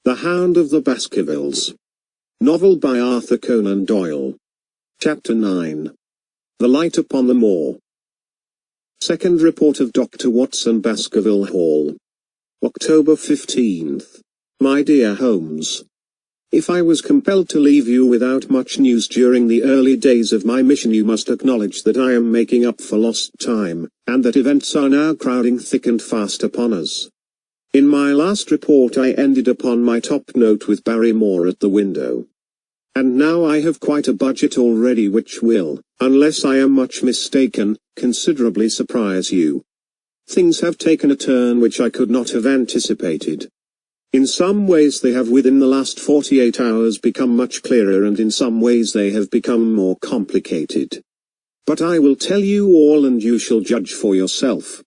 The Hound of the Baskervilles. Novel by Arthur Conan Doyle. Chapter 9. The Light upon the Moor. Second report of Dr. Watson, Baskerville Hall. October 15th. My dear Holmes. If I was compelled to leave you without much news during the early days of my mission, you must acknowledge that I am making up for lost time, and that events are now crowding thick and fast upon us. In my last report I ended upon my top note with Barry Moor at the window. And now I have quite a budget already which will, unless I am much mistaken, considerably surprise you. Things have taken a turn which I could not have anticipated. In some ways they have within the last 48 hours become much clearer, and in some ways they have become more complicated. But I will tell you all and you shall judge for yourself.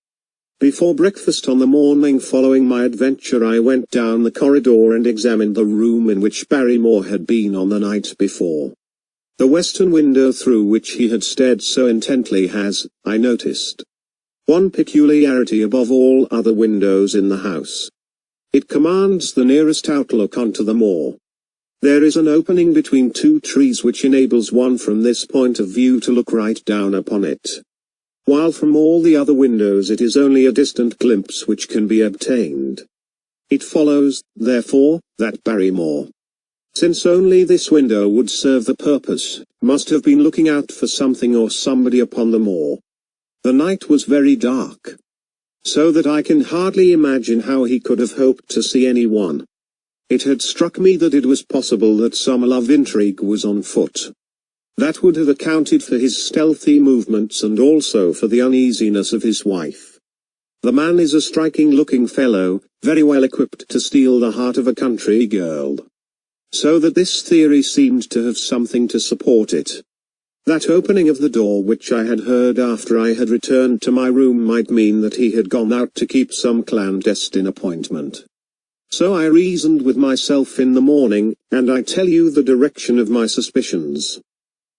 Before breakfast on the morning following my adventure I went down the corridor and examined the room in which Barry Moor had been on the night before. The western window through which he had stared so intently has, I noticed, one peculiarity above all other windows in the house. It commands the nearest outlook onto the moor. There is an opening between two trees which enables one from this point of view to look right down upon it, while from all the other windows it is only a distant glimpse which can be obtained. It follows, therefore, that Barry Moor, since only this window would serve the purpose, must have been looking out for something or somebody upon the moor. The night was very dark, so that I can hardly imagine how he could have hoped to see anyone. It had struck me that it was possible that some love intrigue was on foot. That would have accounted for his stealthy movements and also for the uneasiness of his wife. The man is a striking-looking fellow, very well equipped to steal the heart of a country girl. So that this theory seemed to have something to support it. That opening of the door which I had heard after I had returned to my room might mean that he had gone out to keep some clandestine appointment. So I reasoned with myself in the morning, and I tell you the direction of my suspicions.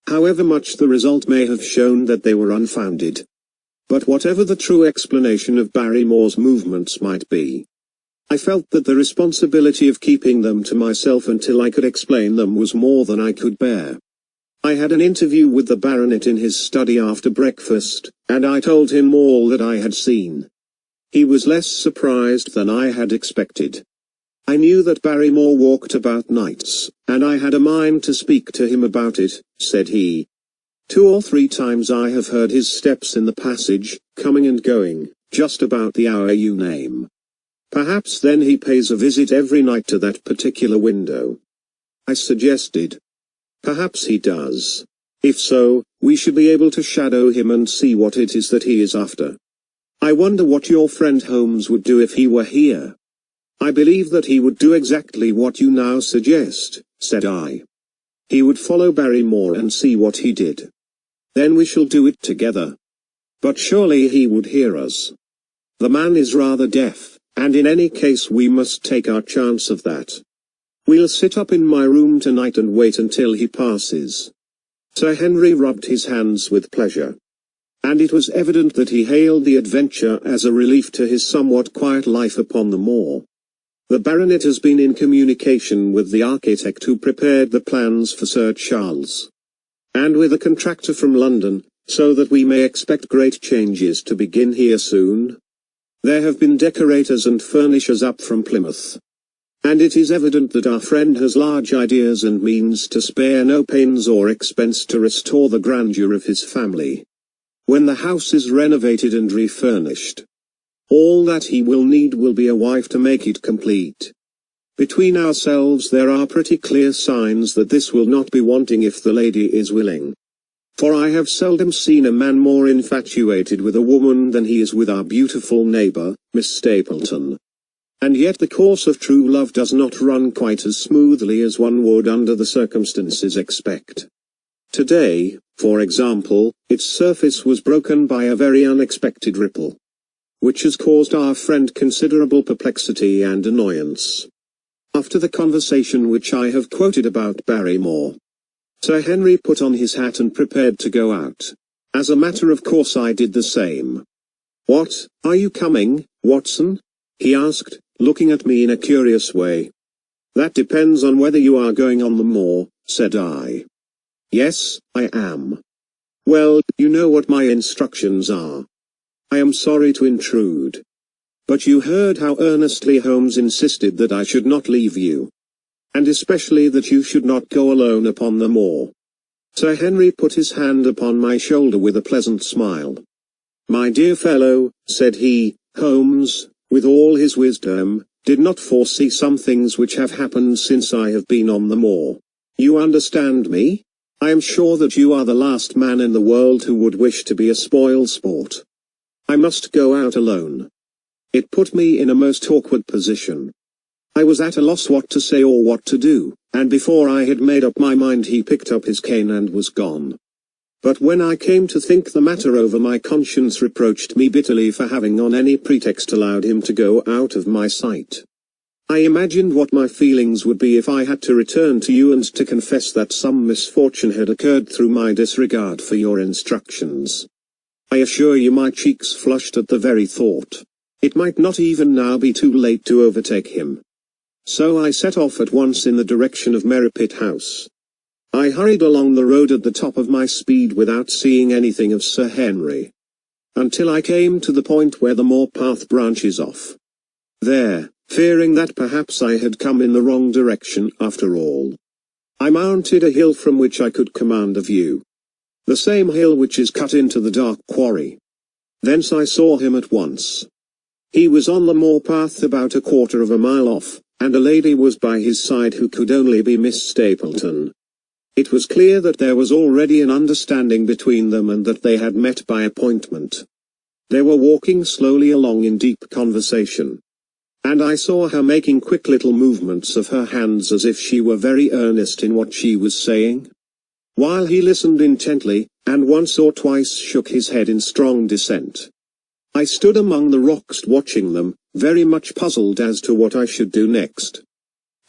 However much the result may have shown that they were unfounded. But whatever the true explanation of Barry Moor's movements might be, I felt that the responsibility of keeping them to myself until I could explain them was more than I could bear. I had an interview with the baronet in his study after breakfast, and I told him all that I had seen. He was less surprised than I had expected. I knew that Barry Moor walked about nights, and I had a mind to speak to him about it, said he. 2 or 3 times I have heard his steps in the passage, coming and going, just about the hour you name. Perhaps then he pays a visit every night to that particular window, I suggested. Perhaps he does. If so, we should be able to shadow him and see what it is that he is after. I wonder what your friend Holmes would do if he were here. I believe that he would do exactly what you now suggest, said I. He would follow Barry Moor and see what he did. Then we shall do it together. But surely he would hear us. The man is rather deaf, and in any case we must take our chance of that. We'll sit up in my room tonight and wait until he passes. Sir Henry rubbed his hands with pleasure. And it was evident that he hailed the adventure as a relief to his somewhat quiet life upon the moor. The baronet has been in communication with the architect who prepared the plans for Sir Charles, and with a contractor from London, so that we may expect great changes to begin here soon. There have been decorators and furnishers up from Plymouth. And it is evident that our friend has large ideas and means to spare no pains or expense to restore the grandeur of his family. When the house is renovated and refurnished, all that he will need will be a wife to make it complete. Between ourselves there are pretty clear signs that this will not be wanting if the lady is willing. For I have seldom seen a man more infatuated with a woman than he is with our beautiful neighbour, Miss Stapleton. And yet the course of true love does not run quite as smoothly as one would under the circumstances expect. Today, for example, its surface was broken by a very unexpected ripple, which has caused our friend considerable perplexity and annoyance. After the conversation which I have quoted about Barry Moor, Sir Henry put on his hat and prepared to go out. As a matter of course I did the same. "What, are you coming, Watson?" he asked, looking at me in a curious way. That depends on whether you are going on the moor, said I. Yes, I am. Well, you know what my instructions are. I am sorry to intrude. But you heard how earnestly Holmes insisted that I should not leave you. And especially that you should not go alone upon the moor. Sir Henry put his hand upon my shoulder with a pleasant smile. My dear fellow, said he, Holmes, with all his wisdom, did not foresee some things which have happened since I have been on the moor. You understand me? I am sure that you are the last man in the world who would wish to be a spoil sport. I must go out alone. It put me in a most awkward position. I was at a loss what to say or what to do, and before I had made up my mind he picked up his cane and was gone. But when I came to think the matter over, my conscience reproached me bitterly for having on any pretext allowed him to go out of my sight. I imagined what my feelings would be if I had to return to you and to confess that some misfortune had occurred through my disregard for your instructions. I assure you my cheeks flushed at the very thought. It might not even now be too late to overtake him. So I set off at once in the direction of Merripit House. I hurried along the road at the top of my speed without seeing anything of Sir Henry. Until I came to the point where the moor path branches off. There, fearing that perhaps I had come in the wrong direction after all, I mounted a hill from which I could command a view. The same hill which is cut into the dark quarry. Thence I saw him at once. He was on the moor path about a quarter of a mile off, and a lady was by his side who could only be Miss Stapleton. It was clear that there was already an understanding between them and that they had met by appointment. They were walking slowly along in deep conversation. And I saw her making quick little movements of her hands as if she were very earnest in what she was saying. While he listened intently, and once or twice shook his head in strong dissent. I stood among the rocks watching them, very much puzzled as to what I should do next.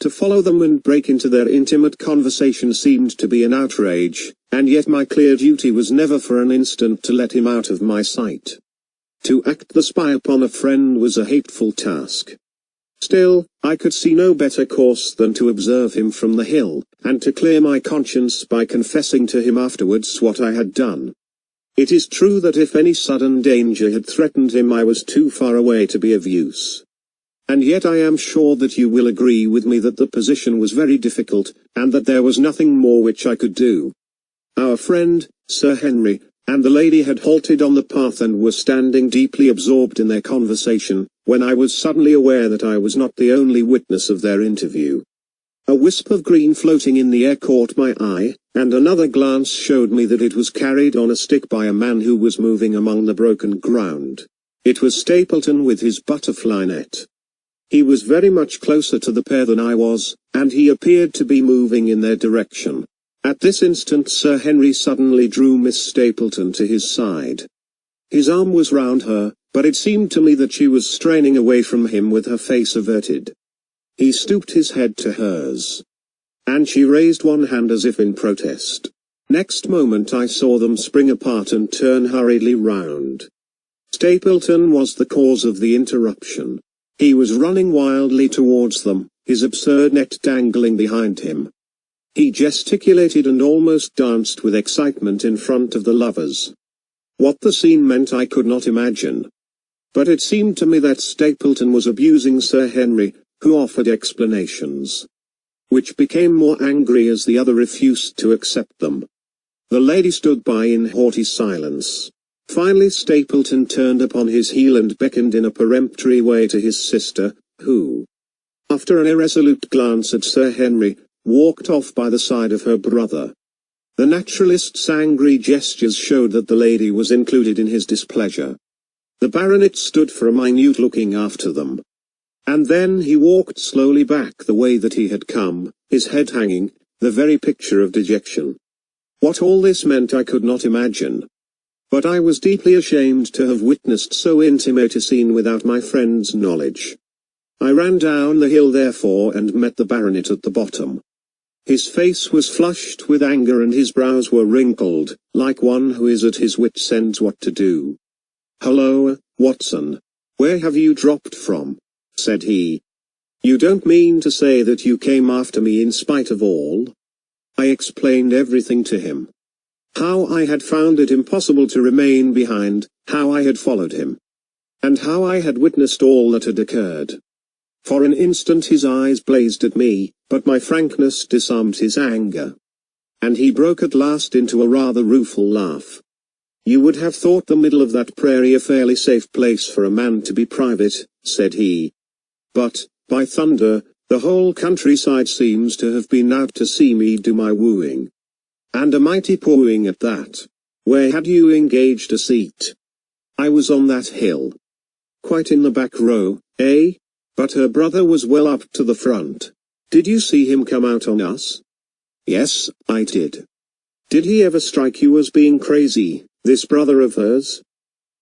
To follow them and break into their intimate conversation seemed to be an outrage, and yet my clear duty was never for an instant to let him out of my sight. To act the spy upon a friend was a hateful task. Still, I could see no better course than to observe him from the hill, and to clear my conscience by confessing to him afterwards what I had done. It is true that if any sudden danger had threatened him I was too far away to be of use. And yet I am sure that you will agree with me that the position was very difficult, and that there was nothing more which I could do. Our friend, Sir Henry, and the lady had halted on the path and were standing deeply absorbed in their conversation, when I was suddenly aware that I was not the only witness of their interview. A wisp of green floating in the air caught my eye, and another glance showed me that it was carried on a stick by a man who was moving among the broken ground. It was Stapleton with his butterfly net. He was very much closer to the pair than I was, and he appeared to be moving in their direction. At this instant Sir Henry suddenly drew Miss Stapleton to his side. His arm was round her, but it seemed to me that she was straining away from him with her face averted. He stooped his head to hers. And she raised one hand as if in protest. Next moment I saw them spring apart and turn hurriedly round. Stapleton was the cause of the interruption. He was running wildly towards them, his absurd net dangling behind him. He gesticulated and almost danced with excitement in front of the lovers. What the scene meant I could not imagine. But it seemed to me that Stapleton was abusing Sir Henry, who offered explanations, which became more angry as the other refused to accept them. The lady stood by in haughty silence. Finally Stapleton turned upon his heel and beckoned in a peremptory way to his sister, who, after an irresolute glance at Sir Henry, walked off by the side of her brother. The naturalist's angry gestures showed that the lady was included in his displeasure. The baronet stood for a minute looking after them. And then he walked slowly back the way that he had come, his head hanging, the very picture of dejection. What all this meant I could not imagine. But I was deeply ashamed to have witnessed so intimate a scene without my friend's knowledge. I ran down the hill therefore and met the baronet at the bottom. His face was flushed with anger and his brows were wrinkled, like one who is at his wits' ends what to do. "Hullo, Watson. Where have you dropped from?" said he. You don't mean to say that you came after me in spite of all? I explained everything to him. How I had found it impossible to remain behind, how I had followed him, and how I had witnessed all that had occurred. For an instant his eyes blazed at me, but my frankness disarmed his anger. And he broke at last into a rather rueful laugh. You would have thought the middle of that prairie a fairly safe place for a man to be private, said he. But, by thunder, the whole countryside seems to have been out to see me do my wooing. And a mighty wooing at that. Where had you engaged a seat? I was on that hill. Quite in the back row, eh? But her brother was well up to the front. Did you see him come out on us? Yes, I did. Did he ever strike you as being crazy, this brother of hers?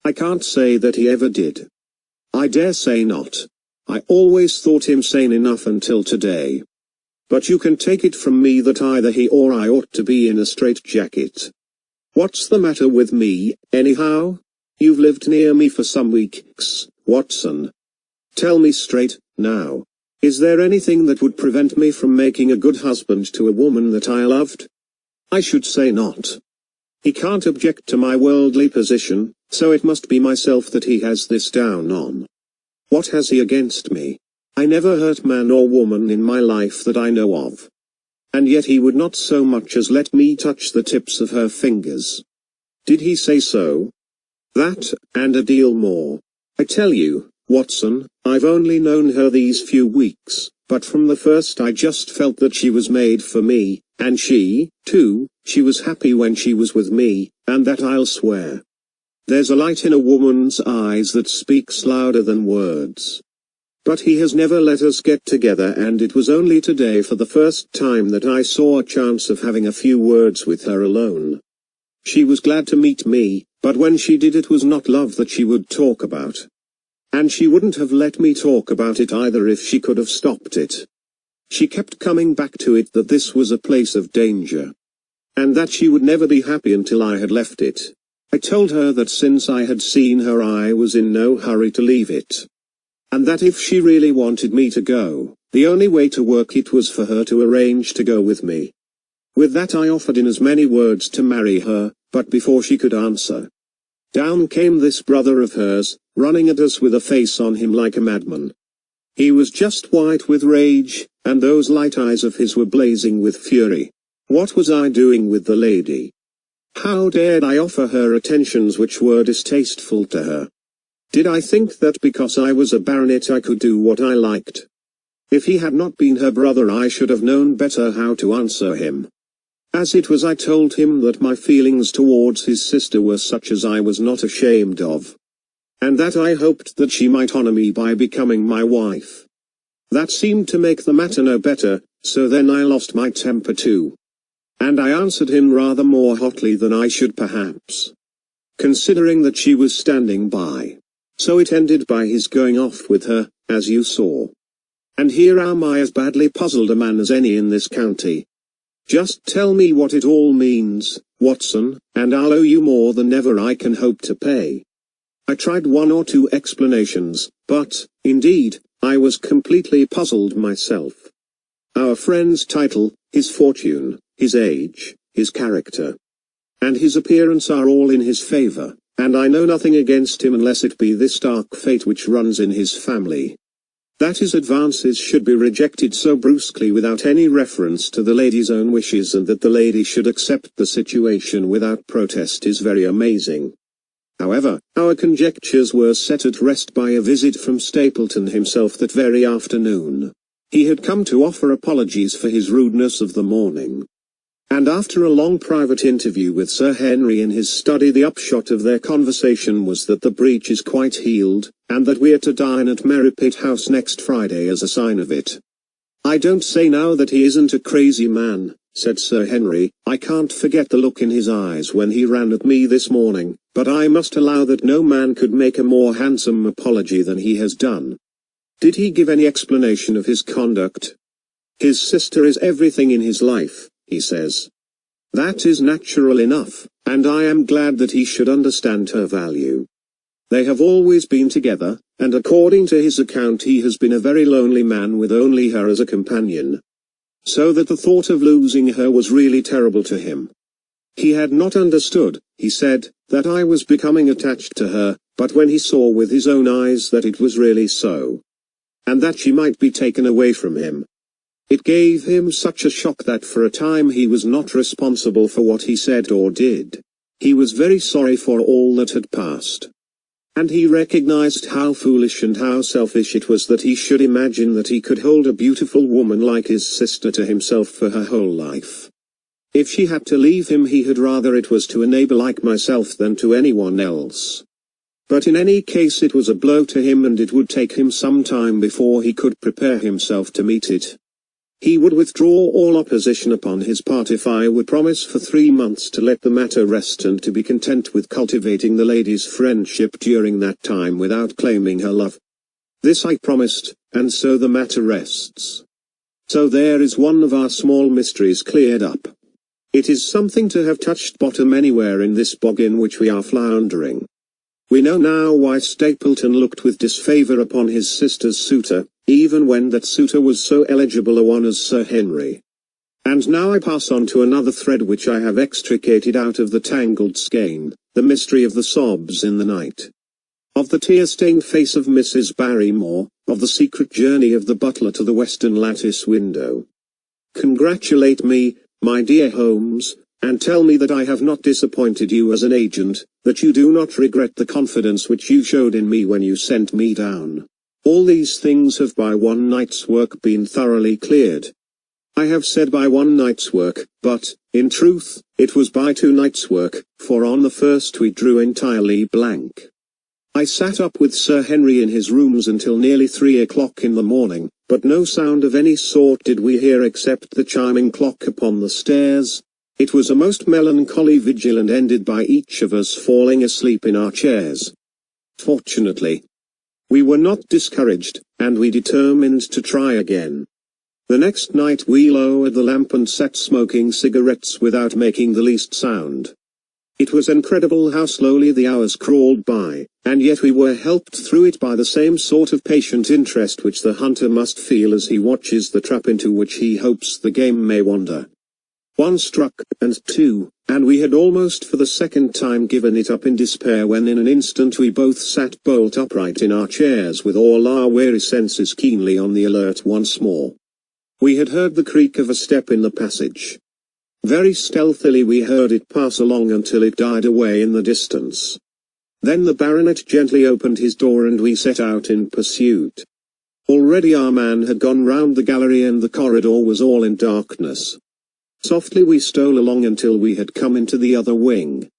I can't say that he ever did. I dare say not. I always thought him sane enough until today. But you can take it from me that either he or I ought to be in a straitjacket. What's the matter with me, anyhow? You've lived near me for some weeks, Watson. Tell me straight, now. Is there anything that would prevent me from making a good husband to a woman that I loved? I should say not. He can't object to my worldly position, so it must be myself that he has this down on. What has he against me? I never hurt man or woman in my life that I know of. And yet he would not so much as let me touch the tips of her fingers. Did he say so? That, and a deal more. I tell you, Watson, I've only known her these few weeks, but from the first I just felt that she was made for me, and she, too, she was happy when she was with me, and that I'll swear. There's a light in a woman's eyes that speaks louder than words. But he has never let us get together, and it was only today for the first time that I saw a chance of having a few words with her alone. She was glad to meet me, but when she did it was not love that she would talk about. And she wouldn't have let me talk about it either if she could have stopped it. She kept coming back to it that this was a place of danger. And that she would never be happy until I had left it. I told her that since I had seen her I was in no hurry to leave it. And that if she really wanted me to go, the only way to work it was for her to arrange to go with me. With that I offered in as many words to marry her, but before she could answer, down came this brother of hers, running at us with a face on him like a madman. He was just white with rage, and those light eyes of his were blazing with fury. What was I doing with the lady? How dared I offer her attentions which were distasteful to her? Did I think that because I was a baronet I could do what I liked? If he had not been her brother I should have known better how to answer him. As it was I told him that my feelings towards his sister were such as I was not ashamed of. And that I hoped that she might honor me by becoming my wife. That seemed to make the matter no better, so then I lost my temper too. And I answered him rather more hotly than I should perhaps, considering that she was standing by. So it ended by his going off with her, as you saw. And here am I as badly puzzled a man as any in this county. Just tell me what it all means, Watson, and I'll owe you more than ever I can hope to pay. I tried one or two explanations, but, indeed, I was completely puzzled myself. Our friend's title, his fortune, his age, his character, and his appearance are all in his favor, and I know nothing against him unless it be this dark fate which runs in his family. That his advances should be rejected so brusquely without any reference to the lady's own wishes, and that the lady should accept the situation without protest, is very amazing. However, our conjectures were set at rest by a visit from Stapleton himself that very afternoon. He had come to offer apologies for his rudeness of the morning. And after a long private interview with Sir Henry in his study, the upshot of their conversation was that the breach is quite healed, and that we're to dine at Merripit House next Friday as a sign of it. I don't say now that he isn't a crazy man, said Sir Henry. I can't forget the look in his eyes when he ran at me this morning, but I must allow that no man could make a more handsome apology than he has done. Did he give any explanation of his conduct? His sister is everything in his life, he says. That is natural enough, and I am glad that he should understand her value. They have always been together, and according to his account he has been a very lonely man with only her as a companion. So that the thought of losing her was really terrible to him. He had not understood, he said, that I was becoming attached to her, but when he saw with his own eyes that it was really so, and that she might be taken away from him, it gave him such a shock that for a time he was not responsible for what he said or did. He was very sorry for all that had passed. And he recognized how foolish and how selfish it was that he should imagine that he could hold a beautiful woman like his sister to himself for her whole life. If she had to leave him he had rather it was to a neighbor like myself than to anyone else. But in any case it was a blow to him and it would take him some time before he could prepare himself to meet it. He would withdraw all opposition upon his part if I would promise for 3 months to let the matter rest and to be content with cultivating the lady's friendship during that time without claiming her love. This I promised, and so the matter rests. So there is one of our small mysteries cleared up. It is something to have touched bottom anywhere in this bog in which we are floundering. We know now why Stapleton looked with disfavor upon his sister's suitor, even when that suitor was so eligible a one as Sir Henry. And now I pass on to another thread which I have extricated out of the tangled skein, the mystery of the sobs in the night. Of the tear-stained face of Mrs. Barrymore, of the secret journey of the butler to the western lattice window. Congratulate me, my dear Holmes, and tell me that I have not disappointed you as an agent, that you do not regret the confidence which you showed in me when you sent me down. All these things have by one night's work been thoroughly cleared. I have said by one night's work, but, in truth, it was by 2 nights' work, for on the first we drew entirely blank. I sat up with Sir Henry in his rooms until nearly 3 o'clock in the morning, but no sound of any sort did we hear except the chiming clock upon the stairs. It was a most melancholy vigil and ended by each of us falling asleep in our chairs. Fortunately, we were not discouraged, and we determined to try again. The next night we lowered the lamp and sat smoking cigarettes without making the least sound. It was incredible how slowly the hours crawled by, and yet we were helped through it by the same sort of patient interest which the hunter must feel as he watches the trap into which he hopes the game may wander. 1 struck, and 2, and we had almost for the second time given it up in despair when in an instant we both sat bolt upright in our chairs with all our weary senses keenly on the alert once more. We had heard the creak of a step in the passage. Very stealthily we heard it pass along until it died away in the distance. Then the baronet gently opened his door and we set out in pursuit. Already our man had gone round the gallery and the corridor was all in darkness. Softly we stole along until we had come into the other wing.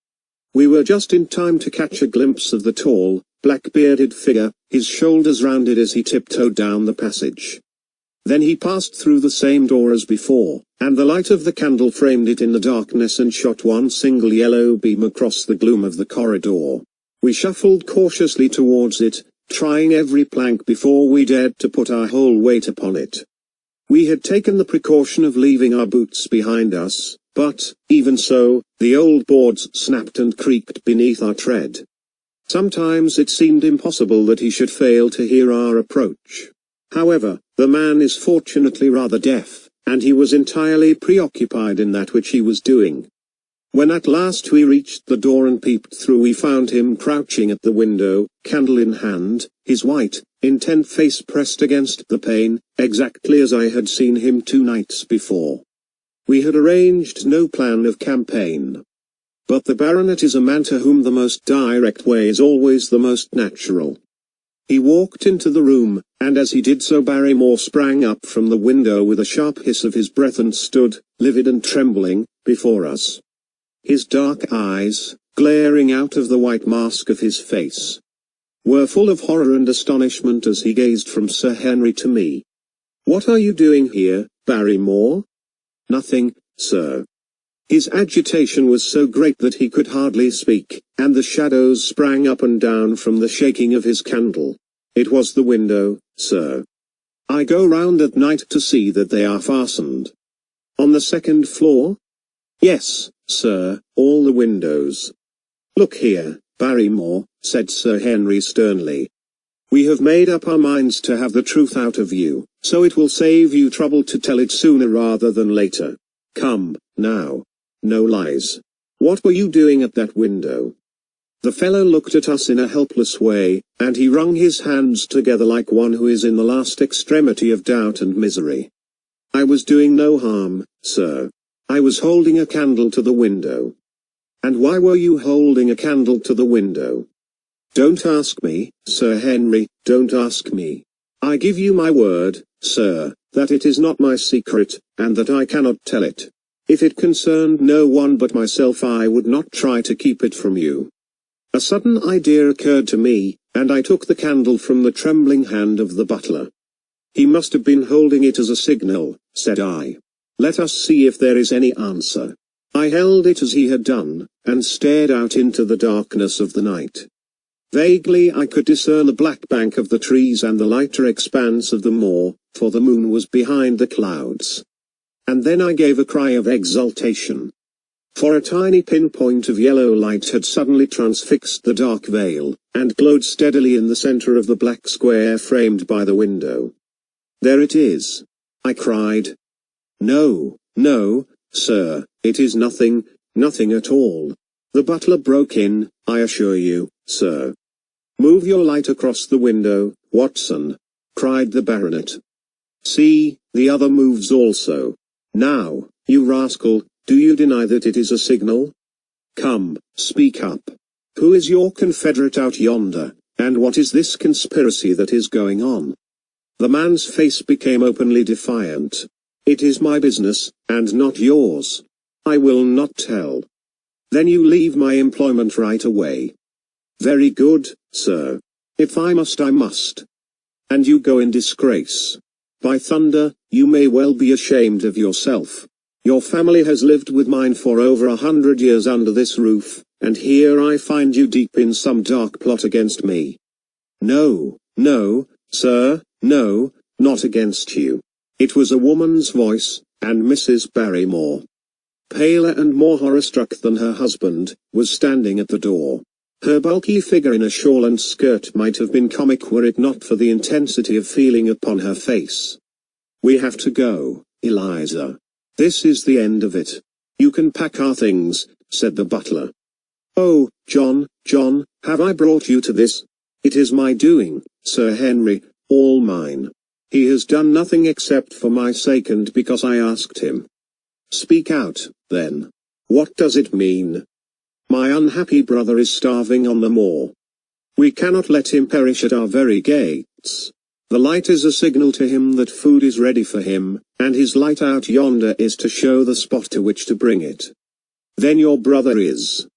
We were just in time to catch a glimpse of the tall, black-bearded figure, his shoulders rounded as he tiptoed down the passage. Then he passed through the same door as before, and the light of the candle framed it in the darkness and shot one single yellow beam across the gloom of the corridor. We shuffled cautiously towards it, trying every plank before we dared to put our whole weight upon it. We had taken the precaution of leaving our boots behind us, but, even so, the old boards snapped and creaked beneath our tread. Sometimes it seemed impossible that he should fail to hear our approach. However, the man is fortunately rather deaf, and he was entirely preoccupied in that which he was doing. When at last we reached the door and peeped through, we found him crouching at the window, candle in hand, his white, intent face pressed against the pane, exactly as I had seen him 2 nights before. We had arranged no plan of campaign. But the baronet is a man to whom the most direct way is always the most natural. He walked into the room, and as he did so Barrymore sprang up from the window with a sharp hiss of his breath and stood, livid and trembling, before us. His dark eyes, glaring out of the white mask of his face, were full of horror and astonishment as he gazed from Sir Henry to me. "What are you doing here, Barrymore?" "Nothing, sir." His agitation was so great that he could hardly speak, and the shadows sprang up and down from the shaking of his candle. "It was the window, sir. I go round at night to see that they are fastened." "On the 2nd floor?" "Yes, sir, all the windows." "Look here, Barrymore," said Sir Henry sternly. We have made up our minds to have the truth out of you, so it will save you trouble to tell it sooner rather than later. Come, now. No lies. What were you doing at that window? The fellow looked at us in a helpless way, and he wrung his hands together like one who is in the last extremity of doubt and misery. I was doing no harm, sir. I was holding a candle to the window. And why were you holding a candle to the window? Don't ask me, Sir Henry, don't ask me. I give you my word, sir, that it is not my secret, and that I cannot tell it. If it concerned no one but myself I would not try to keep it from you. A sudden idea occurred to me, and I took the candle from the trembling hand of the butler. He must have been holding it as a signal, said I. Let us see if there is any answer. I held it as he had done, and stared out into the darkness of the night. Vaguely I could discern the black bank of the trees and the lighter expanse of the moor, for the moon was behind the clouds. And then I gave a cry of exultation. For a tiny pinpoint of yellow light had suddenly transfixed the dark veil, and glowed steadily in the center of the black square framed by the window. There it is, I cried. No, no, sir, it is nothing, nothing at all. The butler broke in, I assure you, sir. Move your light across the window, Watson, cried the baronet. See, the other moves also. Now, you rascal, do you deny that it is a signal? Come, speak up. Who is your confederate out yonder, and what is this conspiracy that is going on? The man's face became openly defiant. It is my business, and not yours. I will not tell. Then you leave my employment right away. Very good, sir. If I must, I must. And you go in disgrace. By thunder, you may well be ashamed of yourself. Your family has lived with mine for over 100 years under this roof, and here I find you deep in some dark plot against me. No, no, sir, no, not against you. It was a woman's voice, and Mrs. Barrymore, paler and more horror-struck than her husband, was standing at the door. Her bulky figure in a shawl and skirt might have been comic were it not for the intensity of feeling upon her face. We have to go, Eliza. This is the end of it. You can pack our things, said the butler. Oh, John, have I brought you to this? It is my doing, Sir Henry, all mine. He has done nothing except for my sake and because I asked him. Speak out, then. What does it mean? My unhappy brother is starving on the moor. We cannot let him perish at our very gates. The light is a signal to him that food is ready for him, and his light out yonder is to show the spot to which to bring it. Then your brother is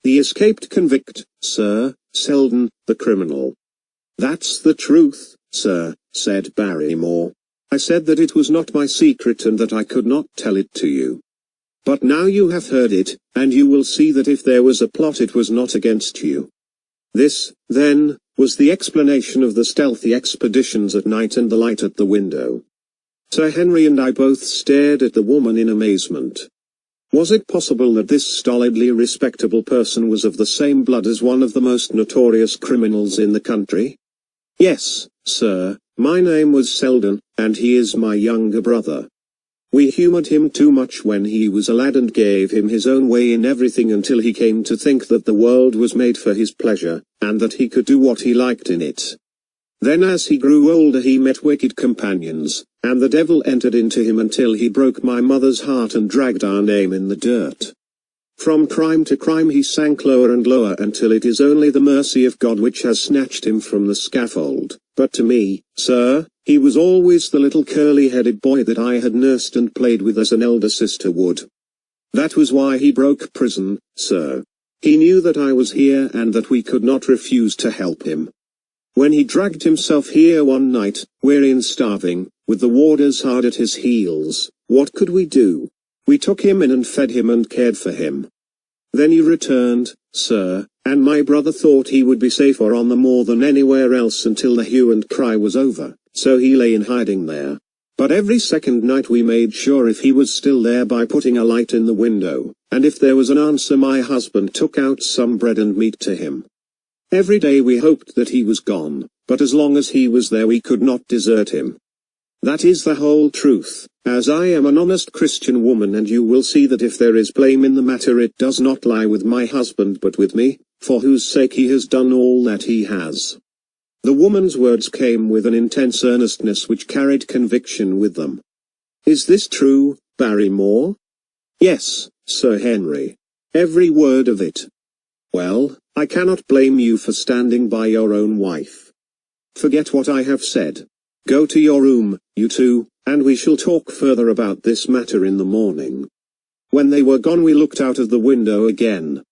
the escaped convict, sir, Selden, the criminal. That's the truth, sir, said Barrymore. I said that it was not my secret and that I could not tell it to you. But now you have heard it, and you will see that if there was a plot it was not against you. This, then, was the explanation of the stealthy expeditions at night and the light at the window. Sir Henry and I both stared at the woman in amazement. Was it possible that this stolidly respectable person was of the same blood as one of the most notorious criminals in the country? Yes, sir, my name was Selden, and he is my younger brother. We humored him too much when he was a lad and gave him his own way in everything until he came to think that the world was made for his pleasure, and that he could do what he liked in it. Then as he grew older he met wicked companions, and the devil entered into him until he broke my mother's heart and dragged our name in the dirt. From crime to crime he sank lower and lower until it is only the mercy of God which has snatched him from the scaffold. But to me, sir, he was always the little curly-headed boy that I had nursed and played with as an elder sister would. That was why he broke prison, sir. He knew that I was here and that we could not refuse to help him. When he dragged himself here one night, weary and starving, with the warders hard at his heels, what could we do? We took him in and fed him and cared for him. Then he returned, sir, and my brother thought he would be safer on the moor than anywhere else until the hue and cry was over, so he lay in hiding there. But every second night we made sure if he was still there by putting a light in the window, and if there was an answer my husband took out some bread and meat to him. Every day we hoped that he was gone, but as long as he was there we could not desert him. That is the whole truth, as I am an honest Christian woman, and you will see that if there is blame in the matter it does not lie with my husband but with me, for whose sake he has done all that he has. The woman's words came with an intense earnestness which carried conviction with them. Is this true, Barrymore? Yes, Sir Henry. Every word of it. Well, I cannot blame you for standing by your own wife. Forget what I have said. Go to your room, you two, and we shall talk further about this matter in the morning. When they were gone we looked out of the window again.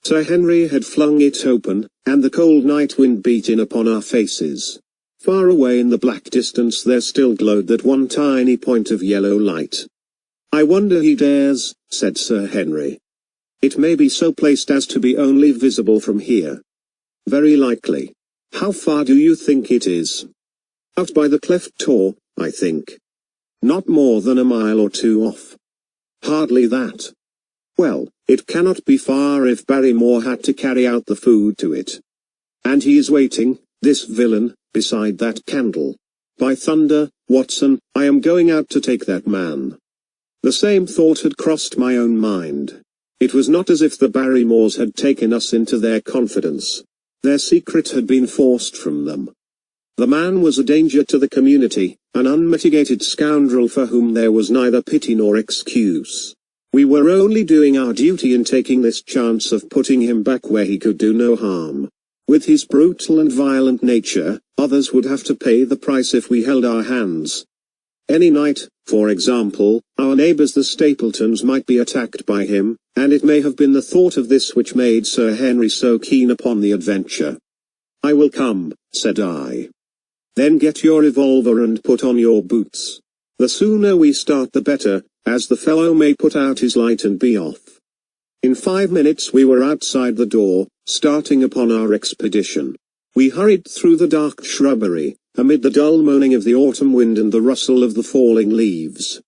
Sir Henry had flung it open, and the cold night wind beat in upon our faces. Far away in the black distance there still glowed that one tiny point of yellow light. I wonder he dares, said Sir Henry. It may be so placed as to be only visible from here. Very likely. How far do you think it is? Out by the cleft tor, I think. Not more than a mile or two off. Hardly that. Well, it cannot be far if Barrymore had to carry out the food to it. And he is waiting, this villain, beside that candle. By thunder, Watson, I am going out to take that man. The same thought had crossed my own mind. It was not as if the Barrymores had taken us into their confidence. Their secret had been forced from them. The man was a danger to the community, an unmitigated scoundrel for whom there was neither pity nor excuse. We were only doing our duty in taking this chance of putting him back where he could do no harm. With his brutal and violent nature, others would have to pay the price if we held our hands. Any night, for example, our neighbors the Stapletons might be attacked by him, and it may have been the thought of this which made Sir Henry so keen upon the adventure. I will come, said I. Then get your revolver and put on your boots. The sooner we start the better, as the fellow may put out his light and be off. In 5 minutes we were outside the door, starting upon our expedition. We hurried through the dark shrubbery, amid the dull moaning of the autumn wind and the rustle of the falling leaves.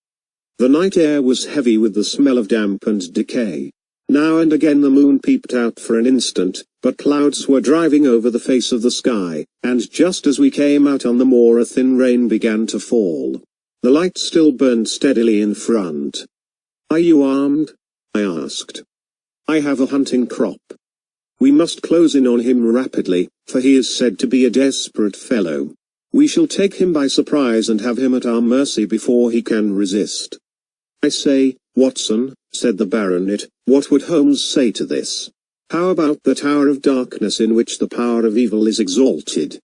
The night air was heavy with the smell of damp and decay. Now and again the moon peeped out for an instant, but clouds were driving over the face of the sky, and just as we came out on the moor a thin rain began to fall. The light still burned steadily in front. Are you armed? I asked. I have a hunting crop. We must close in on him rapidly, for he is said to be a desperate fellow. We shall take him by surprise and have him at our mercy before he can resist. I say, Watson, said the baronet, what would Holmes say to this? How about the Tower of Darkness in which the power of evil is exalted?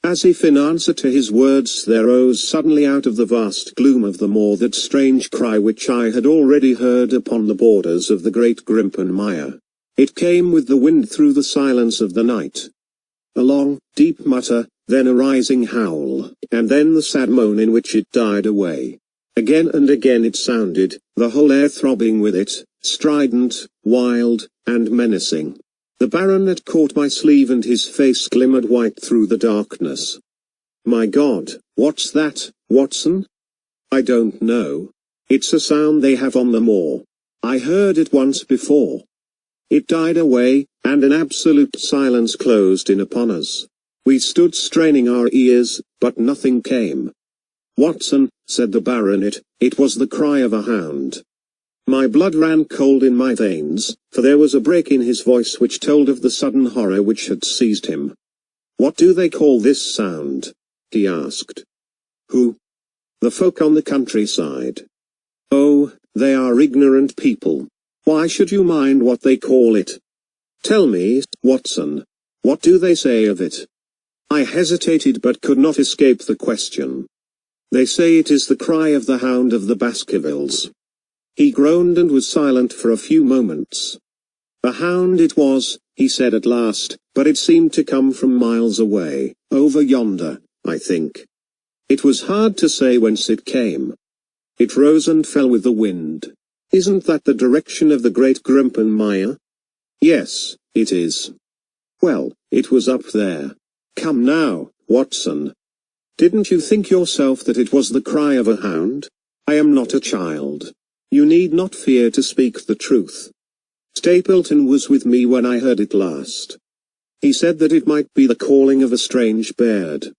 As if in answer to his words there rose suddenly out of the vast gloom of the moor that strange cry which I had already heard upon the borders of the great Grimpen Mire. It came with the wind through the silence of the night. A long, deep mutter, then a rising howl, and then the sad moan in which it died away. Again and again it sounded, the whole air throbbing with it, strident, wild, and menacing. The baronet caught my sleeve and his face glimmered white through the darkness. My God, what's that, Watson? I don't know. It's a sound they have on the moor. I heard it once before. It died away, and an absolute silence closed in upon us. We stood straining our ears, but nothing came. Watson, said the baronet, it was the cry of a hound. My blood ran cold in my veins, for there was a break in his voice which told of the sudden horror which had seized him. What do they call this sound? He asked. Who? The folk on the countryside. Oh, they are ignorant people. Why should you mind what they call it? Tell me, Watson, what do they say of it? I hesitated but could not escape the question. They say it is the cry of the Hound of the Baskervilles. He groaned and was silent for a few moments. A hound it was, he said at last, but it seemed to come from miles away, over yonder, I think. It was hard to say whence it came. It rose and fell with the wind. Isn't that the direction of the great Grimpen Mire? Yes, it is. Well, it was up there. Come now, Watson. Didn't you think yourself that it was the cry of a hound? I am not a child. You need not fear to speak the truth. Stapleton was with me when I heard it last. He said that it might be the calling of a strange bird.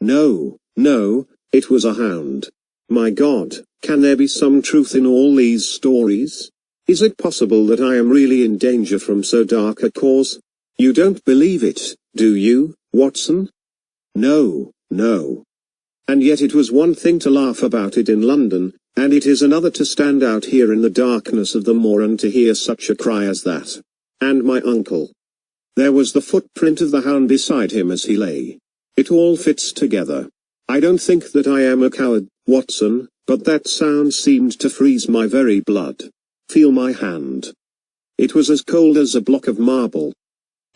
No, no, it was a hound. My God, can there be some truth in all these stories? Is it possible that I am really in danger from so dark a cause? You don't believe it, do you, Watson? No, no. And yet it was one thing to laugh about it in London, and it is another to stand out here in the darkness of the moor and to hear such a cry as that. And my uncle. There was the footprint of the hound beside him as he lay. It all fits together. I don't think that I am a coward, Watson, but that sound seemed to freeze my very blood. Feel my hand. It was as cold as a block of marble.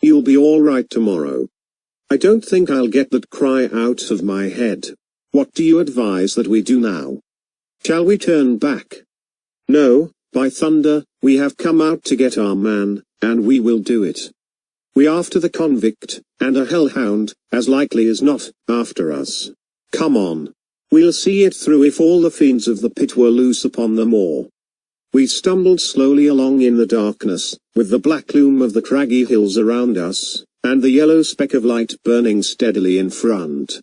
You'll be all right tomorrow. I don't think I'll get that cry out of my head. What do you advise that we do now? Shall we turn back? No, by thunder, we have come out to get our man, and we will do it. We after the convict, and a hellhound, as likely as not, after us. Come on. We'll see it through if all the fiends of the pit were loose upon the moor. We stumbled slowly along in the darkness, with the black loom of the craggy hills around us, and the yellow speck of light burning steadily in front.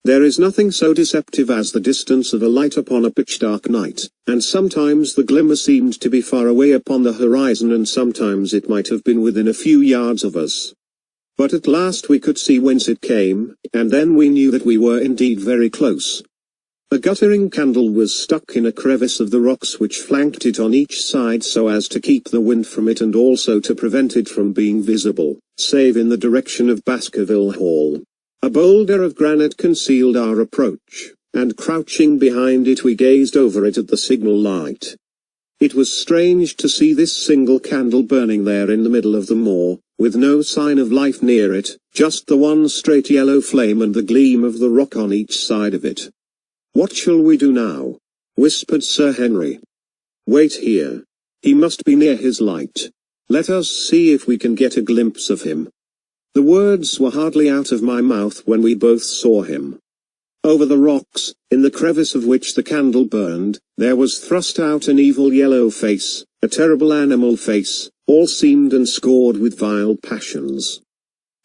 There is nothing so deceptive as the distance of a light upon a pitch-dark night, and sometimes the glimmer seemed to be far away upon the horizon and sometimes it might have been within a few yards of us. But at last we could see whence it came, and then we knew that we were indeed very close. A guttering candle was stuck in a crevice of the rocks which flanked it on each side so as to keep the wind from it and also to prevent it from being visible, save in the direction of Baskerville Hall. A boulder of granite concealed our approach, and crouching behind it we gazed over it at the signal light. It was strange to see this single candle burning there in the middle of the moor, with no sign of life near it, just the one straight yellow flame and the gleam of the rock on each side of it. "What shall we do now?" whispered Sir Henry. "Wait here. He must be near his light. Let us see if we can get a glimpse of him." The words were hardly out of my mouth when we both saw him. Over the rocks, in the crevice of which the candle burned, there was thrust out an evil yellow face, a terrible animal face, all seamed and scored with vile passions.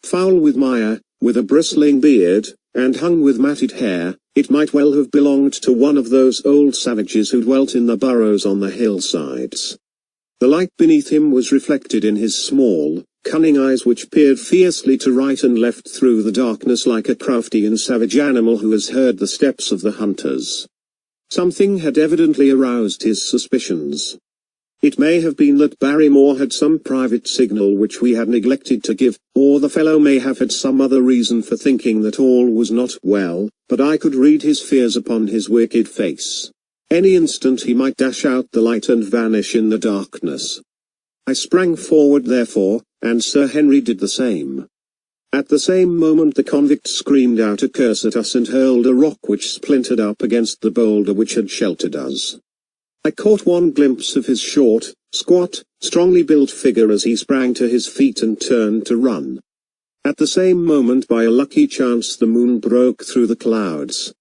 Foul with mire, with a bristling beard, and hung with matted hair, it might well have belonged to one of those old savages who dwelt in the burrows on the hillsides. The light beneath him was reflected in his small, cunning eyes which peered fiercely to right and left through the darkness like a crafty and savage animal who has heard the steps of the hunters. Something had evidently aroused his suspicions. It may have been that Barrymore had some private signal which we had neglected to give, or the fellow may have had some other reason for thinking that all was not well, but I could read his fears upon his wicked face. Any instant he might dash out the light and vanish in the darkness. I sprang forward therefore, and Sir Henry did the same. At the same moment the convict screamed out a curse at us and hurled a rock which splintered up against the boulder which had sheltered us. I caught one glimpse of his short, squat, strongly built figure as he sprang to his feet and turned to run. At the same moment by a lucky chance the moon broke through the clouds.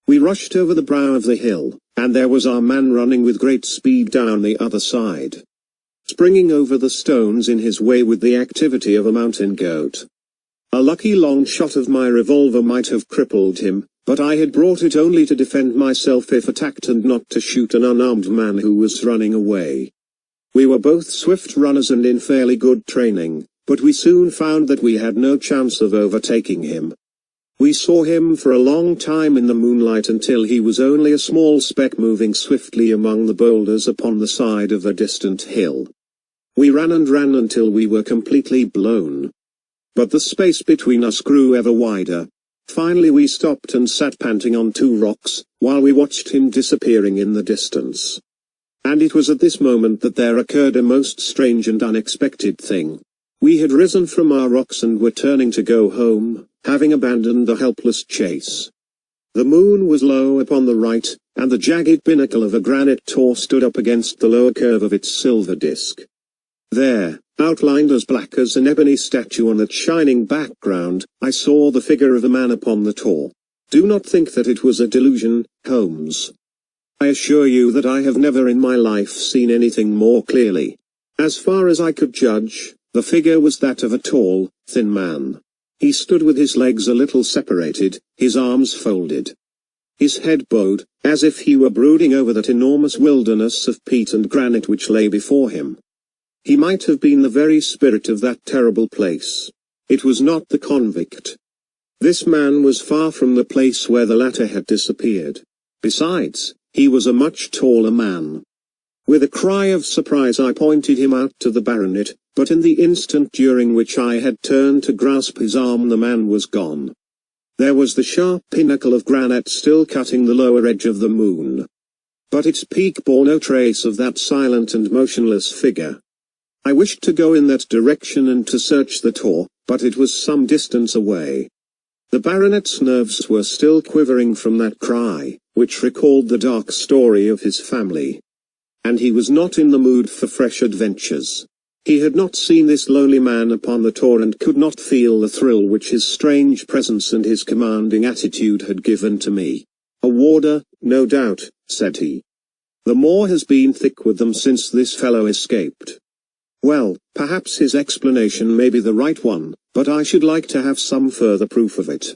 We rushed over the brow of the hill, and there was our man running with great speed down the other side, springing over the stones in his way with the activity of a mountain goat. A lucky long shot of my revolver might have crippled him, but I had brought it only to defend myself if attacked and not to shoot an unarmed man who was running away. We were both swift runners and in fairly good training, but we soon found that we had no chance of overtaking him. We saw him for a long time in the moonlight until he was only a small speck moving swiftly among the boulders upon the side of a distant hill. We ran and ran until we were completely blown. But the space between us grew ever wider. Finally we stopped and sat panting on two rocks, while we watched him disappearing in the distance. And it was at this moment that there occurred a most strange and unexpected thing. We had risen from our rocks and were turning to go home, having abandoned the helpless chase. The moon was low upon the right, and the jagged pinnacle of a granite tor stood up against the lower curve of its silver disk. There, outlined as black as an ebony statue on that shining background, I saw the figure of a man upon the tor. Do not think that it was a delusion, Holmes. I assure you that I have never in my life seen anything more clearly. As far as I could judge, The figure was that of a tall, thin man. He stood with his legs a little separated, his arms folded. His head bowed, as if he were brooding over that enormous wilderness of peat and granite which lay before him. He might have been the very spirit of that terrible place. It was not the convict. This man was far from the place where the latter had disappeared. Besides, he was a much taller man. With a cry of surprise I pointed him out to the baronet, but in the instant during which I had turned to grasp his arm the man was gone. There was the sharp pinnacle of granite still cutting the lower edge of the moon. But its peak bore no trace of that silent and motionless figure. I wished to go in that direction and to search the tor, but it was some distance away. The baronet's nerves were still quivering from that cry, which recalled the dark story of his family. And he was not in the mood for fresh adventures. He had not seen this lonely man upon the tor and could not feel the thrill which his strange presence and his commanding attitude had given to me. "A warder, no doubt," said he. "The Moor has been thick with them since this fellow escaped." Well, perhaps his explanation may be the right one, but I should like to have some further proof of it.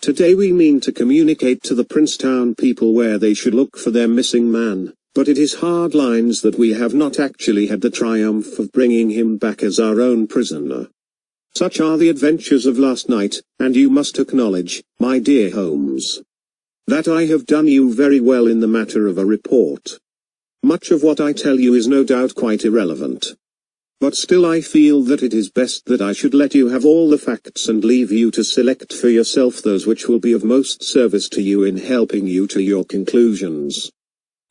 Today we mean to communicate to the Princetown people where they should look for their missing man. But it is hard lines that we have not actually had the triumph of bringing him back as our own prisoner. Such are the adventures of last night, and you must acknowledge, my dear Holmes, that I have done you very well in the matter of a report. Much of what I tell you is no doubt quite irrelevant. But still I feel that it is best that I should let you have all the facts and leave you to select for yourself those which will be of most service to you in helping you to your conclusions.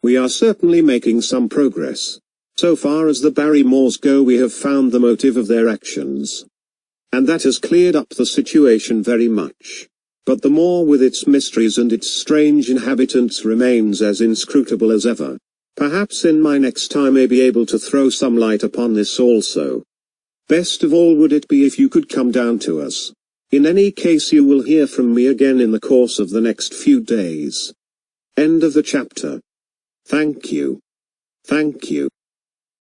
We are certainly making some progress. So far as the Barrymores go, we have found the motive of their actions. And that has cleared up the situation very much. But the Moor with its mysteries and its strange inhabitants remains as inscrutable as ever. Perhaps in my next time I may be able to throw some light upon this also. Best of all would it be if you could come down to us. In any case you will hear from me again in the course of the next few days. End of the chapter. Thank you. Thank you.